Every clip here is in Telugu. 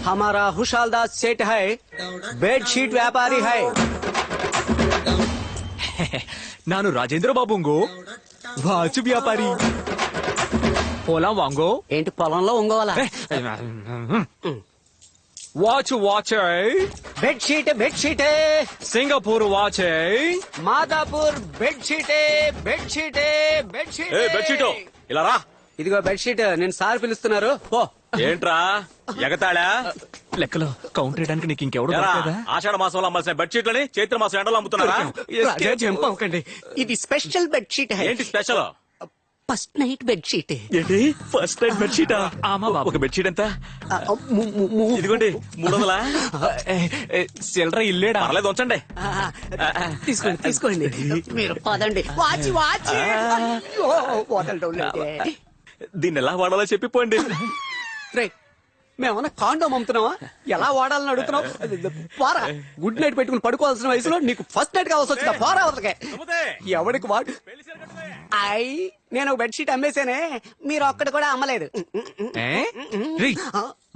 हमारा हुशालदास सेठ है, बेडशीट व्यापारी है. ನಾನು ರಾಜೇಂದ್ರ ಬಾಬುಂಗೋ వాచ్ వ్యాపారి. పొలం వాంగో ఏంటి పొలంలో ఒంగోవాలా? Watch watch bedsheet bedsheet Singapore watch Madapur bedsheet bedsheet bedsheet bedsheet ఇలా రా. ఇదిగో బెడ్షీట్. నేను సార్ పిలుస్తున్నారు. పో. ఏంట్రా ఎగతాళా? లెక్కలో కౌంటర్ వేయడానికి నీకు ఇంకెవడు దొరకదా? ఆషాఢ మాసంలో అమ్మాల్సిన బెడ్షీట్లని చైత్ర మాసం ఎండలో అమ్ముతున్నారా? రాజా జంప్ అవ్వకండి. ఇది స్పెషల్ బెడ్షీట్. ఏంటి స్పెషల్? First night bedsheet. ఏంటి ఫస్ట్ నైట్ బెడ్షీటా? ఆమా బాబు. ఒక బెడ్షీట్ ఎంత? ఇదిగోండి 300. చిల్లర ఇల్లేడా? పర్లేదు ఉంచండి. తీసుకోండి తీసుకోండి. మీరు పదండి. వాచి వాచి దీన్ని ఎలా వాడాలో చెప్పిపోండి. రే, మేమన్నా కాండోమ్ అమ్ముతున్నావా? ఎలా వాడాలని అడుగుతున్నావు? పోరా. గుడ్ నైట్ పెట్టుకుని పడుకోవాల్సిన వయసులో నీకు ఫస్ట్ నైట్ కావాల్సి వచ్చిందా? పోరా అవతలకే. ఎవడికి వాడు? నేను ఒక బెడ్షీట్ అమ్మేశానే, మీరు ఒక్కటి కూడా అమ్మలేదు.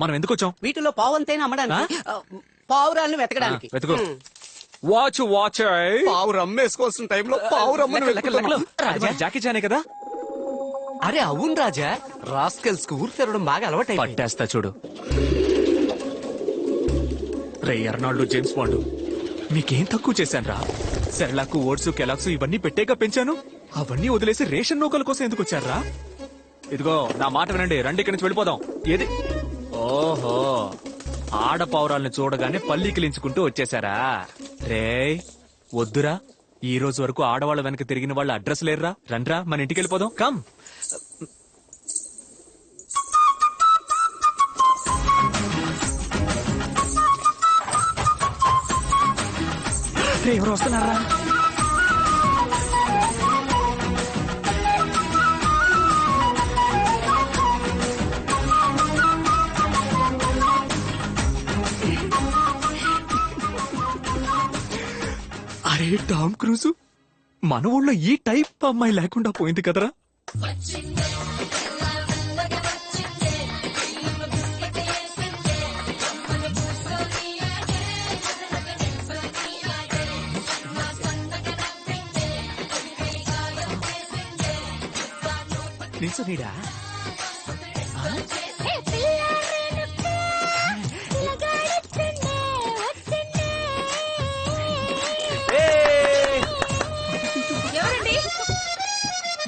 మనం ఎందుకు వచ్చాం? వీటిలో పావంతైనా అమ్మడానికి, పావురాలను వెతకడానికి. వెతుకు. వాచ్ వాచ్ పావురు అమ్మేసుకోవాల్సిన టైంలో పావురమ్మను జాకీ చానే కదా? అరే అవును రాజా, రాస్కెల్స్ కు ఊరు తిరగడం బాగా అలవాటు. పట్టేస్తా చూడు. రే ఎర్నాల్డ్, జేమ్స్ బాండ్, మీకేం తక్కువ చేశాను రా? సెర్లాకు, ఓట్స్, కెలాక్స్ ఇవన్నీ పెట్టేగా పెంచాను. అవన్నీ వదిలేసి రేషన్ నౌకల కోసం ఎందుకు వచ్చారా? ఇదిగో నా మాట వినండి, రండి ఇక్కడి నుంచి వెళ్ళిపోదాం. ఏది? ఓహో, ఆడపౌరాలను చూడగానే పల్లికిలించుకుంటూ వచ్చేసారా? రే వద్దురా, ఈ రోజు వరకు ఆడవాళ్ళ వెనక తిరిగిన వాళ్ళ అడ్రస్ లేరురా. రండ్రా మన ఇంటికి వెళ్ళిపోదాం. కమ్. ఎవరు వస్తున్నారా? అరే టామ్ క్రూజ్, మన ఊళ్ళో ఈ టైప్ అమ్మాయి లేకుండా పోయింది కదరా. నిల్చోనీడా?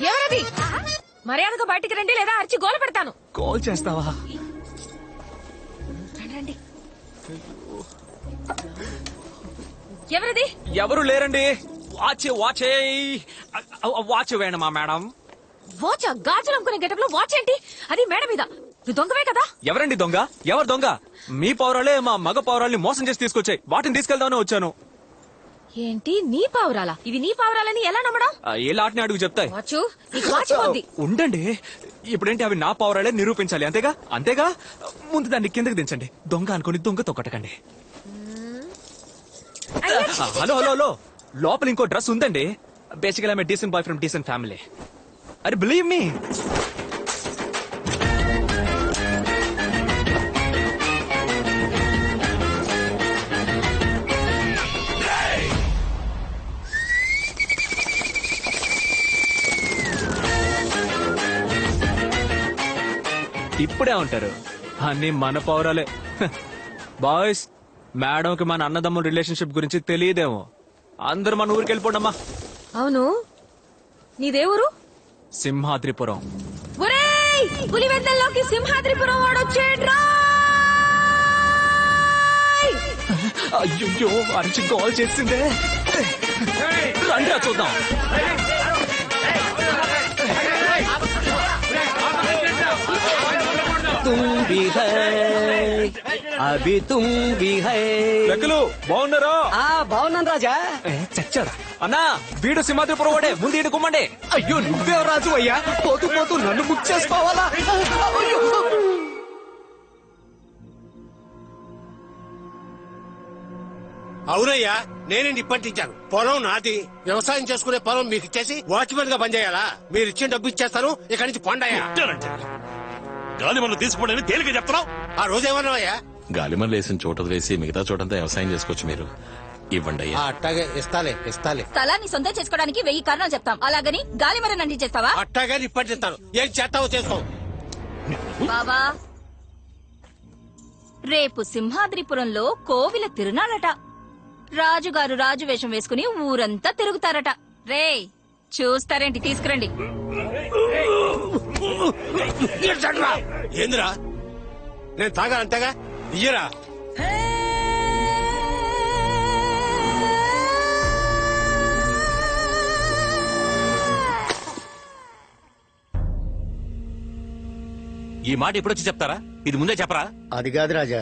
ఎవరది? మర్యాదగా బయటికి రండి, లేదా అరిచి గోల పెడతాను. కాల్ చేస్తావా? రండి. ఎవరది? ఎవరు లేరండి. వాచ్ వాచ్ వాచ్ వేణమా మేడం? వాచ్? గాజులు అమ్ముకునే గెటప్ లో వాచ్ ఏంటి? అది మేడ మీద. నువ్వు దొంగవే కదా? ఎవరండి దొంగ? ఎవరు దొంగ? మీ పౌరాలే మా మగ పౌరాల్ని మోసం చేసి తీసుకొచ్చాయి. వాటిని తీసుకెళ్దామని వచ్చాను. ఏంటి నీ పావురాలా? ఇవి నీ పావురాలని ఎలా నమ్మడం? ఏ లాట్ని అడుగు చెప్తాయి. వాచు నీకు వాచ్ పోద్ది. ఉండండి, ఇప్పుడేంటి అవి నా పౌరాలే నిరూపించాలి. అంతేగా అంతేగా. ముందు దాన్ని కిందకి దించండి. దొంగ అనుకుని దొంగ తొక్కటకండి. హలో హలో హలో, లోపల ఇంకో డ్రెస్ ఉందండి. Basically I am decent boy from decent family. అరే బిలీవ్ మీ. ఇప్పుడే ఉంటారు అన్ని మన పౌరాలే. బాయ్స్, మేడంకి మన అన్నదమ్ముల రిలేషన్షిప్ గురించి తెలియదేమో. అందరూ మన ఊరికి వెళ్ళిపోండమ్మా. అవును, నీదేవురు? సింహాద్రిపురం. ఒరేయ్, పులివెందల్లోకి సింహాద్రిపురం వాడొచ్చేడ్రా. అయ్యో, అరిచి కాల్ చేసిందే. రండి చూద్దాం. తుంబి హై, అభి తుంబి హై. లెక్కలు బాగున్నారా? బాగున్నాను రాజా. చచ్చారా? అన్నా, వీడు సింహాద్రిపురం వాడే. ముందు ఈడు కుమ్మండి. అయ్యో, నువ్వే రాజు అయ్యా. పోతూ పోతూ నన్ను బుక్ చేసుకోవాలా? అవునయ్యా, నేనే నిప్పంటించాను. పొలం నాది. వ్యవసాయం చేసుకునే పొలం మీకు ఇచ్చేసి వాచ్మెన్ గా పనిచేయాలా? మీరు ఇచ్చిన డబ్బు ఇచ్చేస్తాను. ఇక్కడి నుంచి పొండయ్యా. గాలిమన్ను తీసుకోండి తేలిక చెప్తున్నావు. ఆ రోజు ఏమన్నావయ్యా? గాలిమన్ను వేసిన చోట వదిలేసి మిగతా చోటంతా వ్యవసాయం చేసుకోవచ్చు మీరు. ఇవ్వండి అయ్యా. అట్టాగే ఇస్తాలే. స్థలాన్ని సొంతం చేసుకోవడానికి 1000 కారణాలు చెప్తాం, అలాగని గాలి మరని అంటి చేస్తావా? అట్టాగా నిప్పట్టిస్తాను. ఏం చేస్తావో చేసుకో. బాబా, రేపు సింహాద్రిపురంలో కోవిల తిరునాళట. రాజుగారు రాజు వేషం వేసుకుని ఊరంతా తిరుగుతారట. రే చూస్తారేంటి, తీసుకురండి. ఏందిరా? నేను తాగా అంతేగా ఇయ్యరా. ఈ మాట ఎప్పుడొచ్చి చెప్తారా? ఇది ముందే చెప్పరా? అది కాదు రాజా,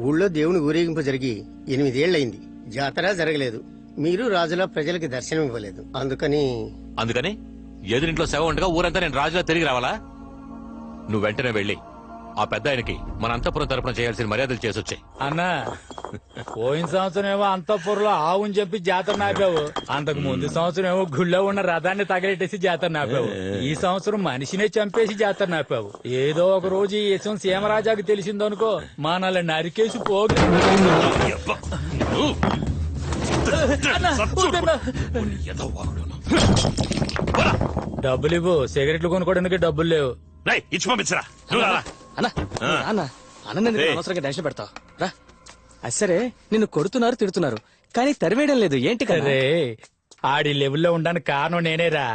ఊళ్ళో దేవుని ఊరేగింపు జరిగి 8 ఏళ్లయింది. జాతర జరగలేదు. మీరు రాజులా ప్రజలకి దర్శనం ఇవ్వలేదు. అందుకని ఎదురింట్లో శవ ఉండగా ఊరంతా నేను రాజులా తిరిగి రావాలా? నువ్వు వెంటనే వెళ్ళి ఆ పెద్ద ఆయనకి మన అంతఃపురం తరపున చేయాల్సిన మర్యాదలు చేసొచ్చాయి. అన్నా, పోయిన సంవత్సరం ఏమో అంతఃపురంలో ఆవుని చెప్పి జాతర నాపావు. అంతకు ముందు సంవత్సరం ఏమో గుళ్ళో ఉన్న రథాన్ని తగలెట్టేసి జాతర నాపావు. ఈ సంవత్సరం మనిషినే చంపేసి జాతర నాపావు. ఏదో ఒక రోజు ఈ విషయం సీమరాజాకి తెలిసిందనుకో, మనల్ని నరికేసి పోగు. డబ్బులు ఇవ్వు, సిగరెట్లు కొనుక్కోవడానికి డబ్బులు లేవు. ఇచ్చి పంపించరా. నువ్వు రారా. అనవసరంగా టెన్షన్ పెడతావు రా. సరే, నిన్ను కొడుతున్నారు తిడుతున్నారు కానీ తరివేయడం లేదు ఏంటి కదా? అరే, ఆడి లెవెల్లో ఉండడానికి కారణం నేనేరా.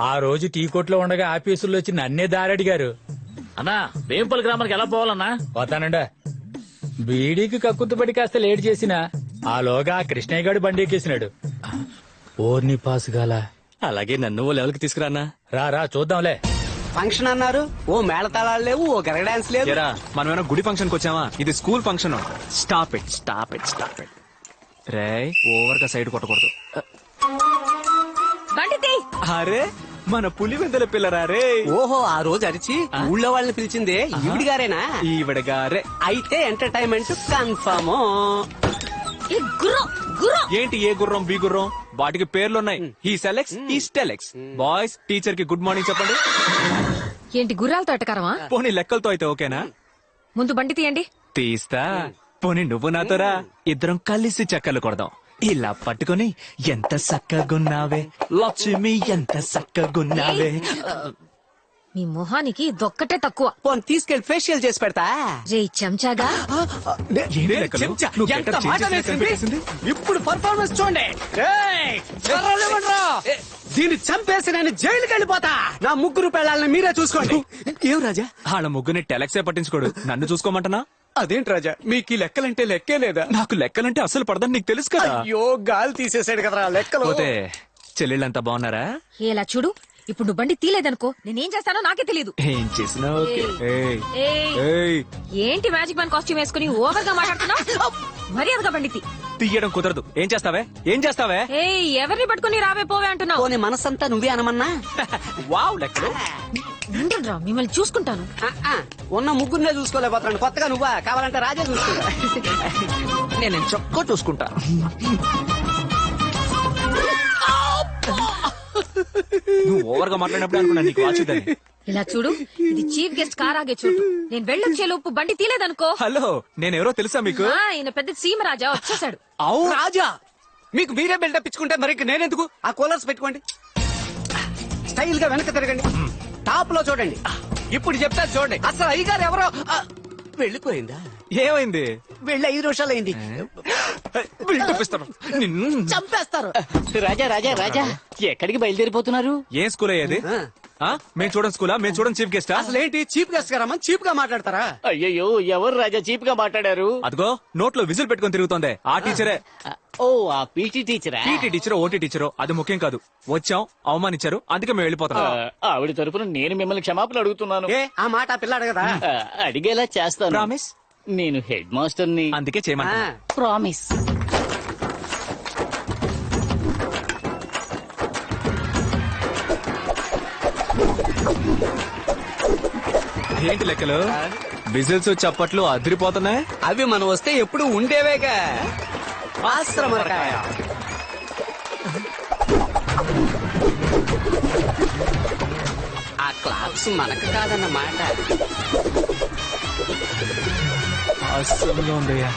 ఆ రోజు టీ కొట్లో ఉండగా ఆఫీసుల్లో వచ్చి నన్నే దారడిగారు. అన్నా, వేంపల్లి గ్రామానికి ఎలా పోవాలన్నా? పోతానండా. బీడీకి కక్కుతుబడి కాస్త లేట్ చేసినా ఆలోగా ఆ కృష్ణయ్య గారు బండి ఎక్కేసినాడు. ఓర్ని పాసు గాల. అలాగే నన్ను ఓ లెవెల్కి తీసుకురానా? రా చూద్దాంలే. ఫంక్షన్ అన్నారు, ఓ మేళతాళాలు లేవు, ఓ గరగ డాన్స్ లేదు. మనమేనా గుడి ఫంక్షన్ కి వచ్చావా? ఇది school function. Stop it. Ray, over గా సైడ్ కొట్టకూడదు. బండితి, అరే, మన పులివెందుల పిల్లరా రే. ఓహో, ఆ రోజు అరిచి ఊళ్ళో వాళ్ళని పిలిచిందే ఈవిడి గారేనా? ఈవిడ గారే. అయితే ఎంటర్టైన్మెంట్ కన్ఫర్మ్. ఈ గుర్రం గుర్రం ఏంటి ఏ గుర్రం బి గుర్రం? వాటికి పేర్లున్నాయి. He selects, he selects. Boys, teacher కి గుడ్ మార్నింగ్ చెప్పండి. ఏంటి గుర్రాలతో ఎటకారమా? పోనీ లెక్కలతో అయితే ఓకేనా? ముందు బండి తీయండి. తీస్తా. పోనీ నువ్వు నాతోరా, ఇద్దరం కలిసి చక్కలు కొడదాం. ఇలా పట్టుకొని ఎంత సక్కగున్నావే లక్ష్మి, ఎంత సక్కగున్నావే. మీ మొహానికి దొక్కటే తక్కువ. పోనీ తీసుకెళ్లి ఫేషియల్ చేసి పెడతా. రే చెంచాగా, ఏంటి లెక్కలు? చెంచా, నువ్వు ఎంత getup మాట change చేసి వేసింది? కనిపెట్టేసింది? ఇప్పుడు పర్ఫార్మెన్స్ చూడండి. ఏయ్, కర్రలు ఇవ్వండిరా. దీన్ని చంపేసి నేను జైలుకి వెళ్ళిపోతా. నా 3 పిల్లల్ని మీరే చూసుకోండి. ఏం రాజా? వాళ్ళ ముగ్గుని టెలక్సే పట్టించుకోడు, నన్ను చూసుకోమంటనా? అదేంటి రాజా, మీకు ఈ లెక్కలంటే లెక్కే లేదా? నాకు లెక్కలంటే అసలు పడదని నీకు తెలుసు కదా. అయ్యో, గాలి తీసేసాడు కదరా లెక్కలు. పోతే చెల్లెళ్ళంతా బాగున్నారా? ఎలా చూడు, ఇప్పుడు నువ్వు బండి తీలేదనుకో, నేనేం చేస్తానో నాకే తెలీదు. ఏం చేసినా ఓకే. ఏయ్, ఏయ్, ఏయ్, ఏంటి మ్యాజిక్ మ్యాన్ కాస్ట్యూమ్ వేసుకుని ఓవర్ గా మాట్లాడుతున్నావు? మర్యాదగా బండి తీ. తీయడం కుదరదు. ఏం చేస్తావే? ఏయ్, ఎవరిని పట్టుకుని రావే పోవే అంటున్నావు? పోనీ మనసంతా నువ్వే అనమన్నా. వావ్ లెక్కలు. ఉండండిరా, మిమ్మల్ని చూసుకుంటాను. ఉన్న 3 చూసుకోలేకపోతున్నాను, కొత్తగా నువ్వా? కావాలంటే రాజా చూసుకుంటా. నేను చొక్క చూసుకుంటా. నువ్వు ఓవర్ గా మాట్లాడినప్పుడు అనుకున్నా నీకు వాచుదని. ఇలా చూడు, ఇది చీఫ్ గెస్ట్ కార్ ఆగే చోటు. నేను వెళ్ళొచ్చే లోపు బండి తీలేదనుకో. హలో, నేనెవరో తెలుసా మీకు? ఈయన పెద్ద సీమరాజా వచ్చేసాడు. అవు రాజా, మీకు మీరే బిల్డప్ ఇచ్చుకుంటే మరి నేనెందుకు? ఆ కూలర్స్ పెట్టుకోండి, స్టైల్ గా వెనక తిరగండి, టాప్ లో చూడండి. ఇప్పుడు చెప్తా చూడండి. అసలు అయ్యగారు ఎవరో వెళ్ళిపోయిందా? ఏమైంది? వెళ్ళి 5 నిమిషాలు అయింది. బిల్డప్ ఇస్తాను. నిన్ను చంపేస్తారు. రాజా ఎక్కడికి బయలుదేరిపోతున్నారు? ఏం స్కూల్ అయ్యేది? మేము చూడండి స్కూలా? మేము చూడండి చీఫ్ గెస్ట్. అసలు ఏంటి చీఫ్ గెస్ట్ గారా? చీప్ గా మాట్లాడతారా? అయ్యయ్యో, ఎవరు రాజా చీప్ గా మాట్లాడారు? అదిగో నోట్లో విజిల్ పెట్టుకొని తిరుగుతోంది ఆ టీచరే. ఓ, ఆ పీటీ టీచరా? పీటీ టీచరో ఓటీ టీచరో అది ముఖ్యం కాదు. వచ్చాం, అవమానించారు, అందుకే మేము వెళ్ళిపోతున్నాం. ఆవిడ తరపున నేను మిమ్మల్ని క్షమాపణ అడుగుతున్నాను. ఏ ఆ మాట ఆ పిల్ల అడగదా? అడిగేలా చేస్తాను. ప్రామిస్? నేను హెడ్ మాస్టర్ ని. అందుకే చేయమన్నా. ప్రామిస్. ఏంటి లెక్కలు? విజిల్స్ చప్పట్లు అదిరిపోతున్నాయి. అవి మనం వస్తే ఎప్పుడు ఉండేవేగా. ఆశ్రమకాయ. ఆ క్లాప్స్ మనకు కాదన్నమాట. అసలు ఉందయ్యా.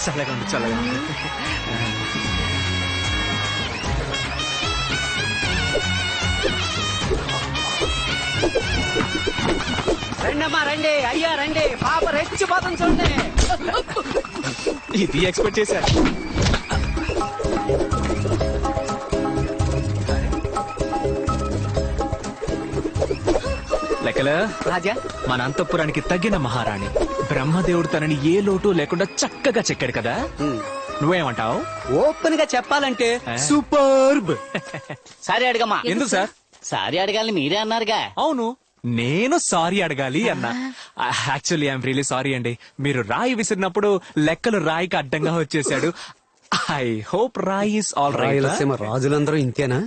చల్లగా ఉంది, చల్లగా ఉంది. రండమ్మా రండి, అయ్యా రండి, పాప రెచ్చిపోతాం చూడండి. ఇది ఎక్స్పెక్ట్ చేశా. లెక్కల రాజా, మన అంతఃపురానికి తగిన మహారాణి. బ్రహ్మదేవుడు తనని ఏ లోటు లేకుండా చక్కగా చెక్కాడు కదా. నువ్వేమంటావు? ఓపెన్ గా చెప్పాలంటే సూపర్బ్. సారీ అడగమ్మా. ఎందుకు సార్? సారీ అడగాలని మీరే అన్నారుగా. అవును, నేను సారీ అడగాలి అన్నా. యాక్చువల్లీ ఐఎమ్ రియలీ సారీ అండి. మీరు రాయి విసిరినప్పుడు లెక్కలు రాయికి అడ్డంగా వచ్చేసాడు. ఐ హోప్ రాయి ఇస్ ఆల్ రైట్. రాయలసీమ రాజులందరూ ఇంతేనా?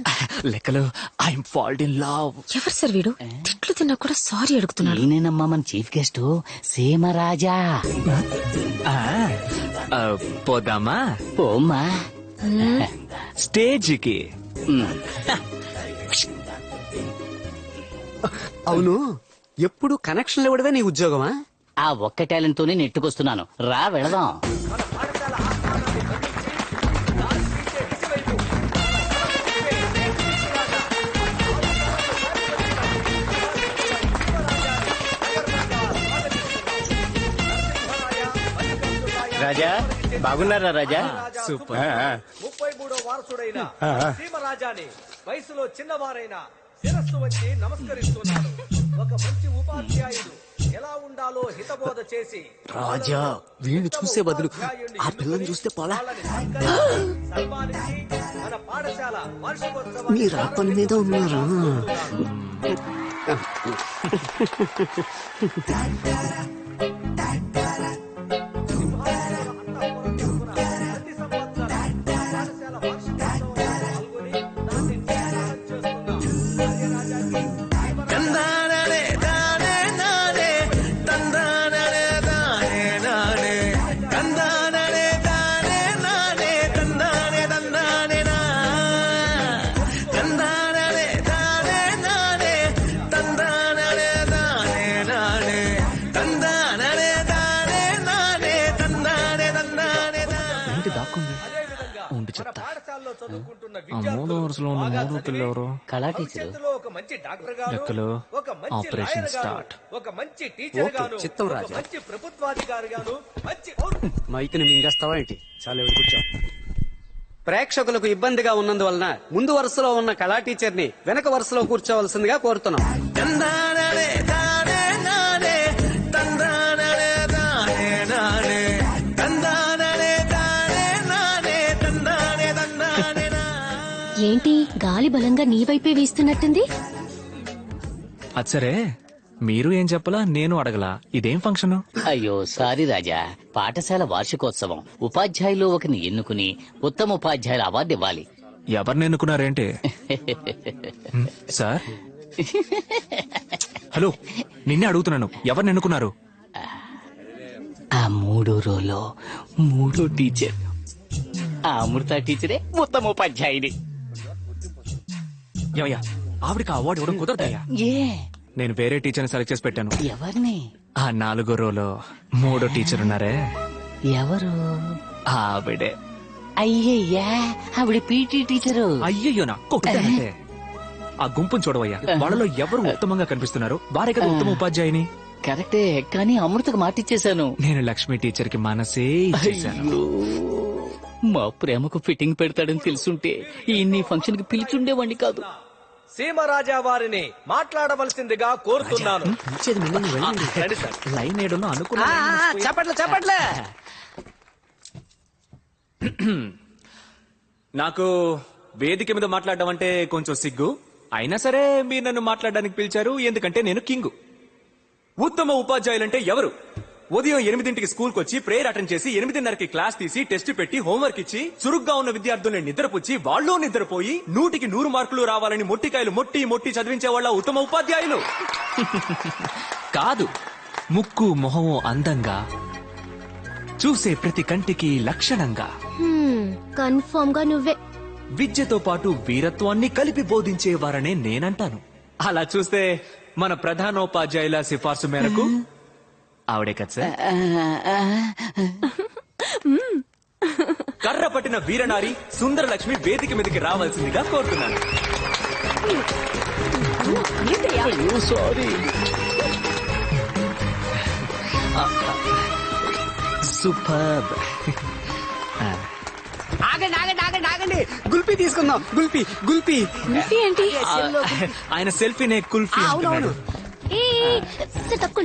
లెక్కలు ఐఎమ్ ఫాల్ట్ ఇన్ లవ్. ఎవరు సార్ వీడు? తిట్లు తిన్నా కూడా సారీ అడుగుతున్నాడు. నేనేనమ్మా మన చీఫ్ గెస్ట్ సీమరాజా. పోదామా ఓమ్మా. స్టేజ్కి? అవును, ఎప్పుడు కనెక్షన్లు ఇవ్వడమే నీ ఉద్యోగమా? ఆ ఒక్క టాలెంట్ తోనే నెట్టుకొస్తున్నాను. రా వెళదాం. రాజా బాగున్నారా రాజా? సూపర్. 33వ వారసుడైన సీమరాజాని వయసులో చిన్నవారైన శిరస్సు వచ్చి నమస్కరిస్తున్నాను. ఒక మంచి ఉపాధ్యాయుడు ఎలా ఉండాలో హితబోధ చేసి రాజా, వీడిని చూసే బదులు ఆ పిల్లని చూస్తే పోలా. సన్మానించి మన పాఠశాల వార్షికోత్సవాన్ని మీరు ఆ పని మీద ఉన్నారా? పాఠశాలలో చదువుకుంటున్న మూడో వరుసలో ఉన్న మూడో పిల్లెవరు? కళా టీచరు. ఒక మంచి డాక్టర్ గాను, లెక్కలు ఒక మంచి ఆపరేషన్ లాయర్ గాను, స్టార్ట్. ఒక మంచి టీచర్ గాను, చిత్తం ఒక రాజా. మంచి ప్రభుత్వాధికారి గాను, మంచి మైక్ని మింగేస్తావా ఏంటి? చాలా ఎవరు కూర్చో. ప్రేక్షకులకు ఇబ్బందిగా ఉన్నందువలన ముందు వరుసలో ఉన్న కళా టీచర్ని వెనక వరుసలో కూర్చోవలసిందిగా కోరుతున్నాం. ఏంటి గాలి బలంగా నీ వైపే వీస్తున్నట్టుంది? అది సరే, మీరు ఏం చెప్పలా, నేను అడగలా. ఇదేం ఫంక్షన్? అయ్యో సారీ రాజా. పాఠశాల వార్షికోత్సవం. ఉపాధ్యాయులు ఒకరిని ఎన్నుకుని ఉత్తమ ఉపాధ్యాయుల అవార్డు ఇవ్వాలి. ఎవరిని ఎన్నుకున్నారేంటి? సార్, హలో, నిన్నే అడుగుతున్నాను, ఎవరిని ఎన్నుకున్నారు? ఆ మూడో రోలో మూడో టీచర్, ఆ అమృత టీచరే ఉత్తమ ఉపాధ్యాయుని. ఏమయ్యా, ఆవిడకి ఆ అవార్డు ఇవ్వడం కుదరదయ్యా. ఏ నేను వేరే టీచర్ని సెలెక్ట్ చేసి పెట్టాను. ఎవరిని? ఆ 4వ రోలో మూడో టీచర్ ఉన్నారే, ఎవరు? ఆవిడే. అయ్యయ్యా, ఆవిడ పీటీ టీచరు. అయ్యయ్యో, నా కొట్టానంటే. ఆ గుంపును చూడవయ్యా, వాళ్ళలో ఎవరు ఉత్తమంగా కనిపిస్తున్నారు? వారే కదా ఉత్తమ ఉపాధ్యాయుని. కరెక్టే, కానీ అమృతకు మాటిచ్చేశాను. నేను లక్ష్మి టీచర్ కి మనసే ఇచ్చేశాను. అయ్యో, మా ప్రేమకు ఫిట్టింగ్ పెడతాడని తెలుసుంటే ఈ ఫంక్షన్ కి పిలిచుండేవాడిని కాదు. సీమరాజా వారిని మాట్లాడవలసిందిగా కోరుతున్నాను. రండి సార్. లైన్ ఏడులో అనుకున్నా. చెప్పట్లే చెప్పట్లే. నాకు వేదిక మీద మాట్లాడడం అంటే కొంచెం సిగ్గు. అయినా సరే మీరు నన్ను మాట్లాడడానికి పిలిచారు, ఎందుకంటే నేను కింగు. ఉత్తమ ఉపాధ్యాయులంటే ఎవరు? ఉదయం 8ంటికి స్కూల్కి వచ్చి ప్రేయర్ అటెండ్ చేసి 8:30కి క్లాస్ తీసి టెస్ట్ పెట్టి హోంవర్క్ ఇచ్చి చురుగ్గా ఉన్న విద్యార్థుల్ని నిద్రపుచ్చి వాళ్ళు నిద్రపోయి 100కి 100 మార్కులు రావాలని మొట్టికాయలు మొట్టి మొట్టి చదివించే వాళ్ళ ఉత్తమ ఉపాధ్యాయులు కాదు. ముక్కు మొహము అందంగా, చూసే ప్రతి కంటికి లక్షణంగా, కన్ఫర్మ్ గా నువ్వే. విద్యతో పాటు వీరత్వాన్ని కలిపి బోధించేవారనే నేనంటాను. అలా చూస్తే మన ప్రధానోపాధ్యాయుల సిఫార్సు మేరకు ఆవిడే కదా సార్. కర్ర పట్టిన వీరనారి సుందరలక్ష్మి వేదిక మీదకి రావాల్సిందిగా కోరుతున్నాను. సూపర్. ఆగండి ఆగండి ఆగండి ఆగండి, గుల్పీ తీసుకుందాం. గుల్పీ గుల్పీ. కుల్ఫీ ఏంటి? ఆయన సెల్ఫీనే కుల్ఫీ అంటున్నాడు. తక్కువ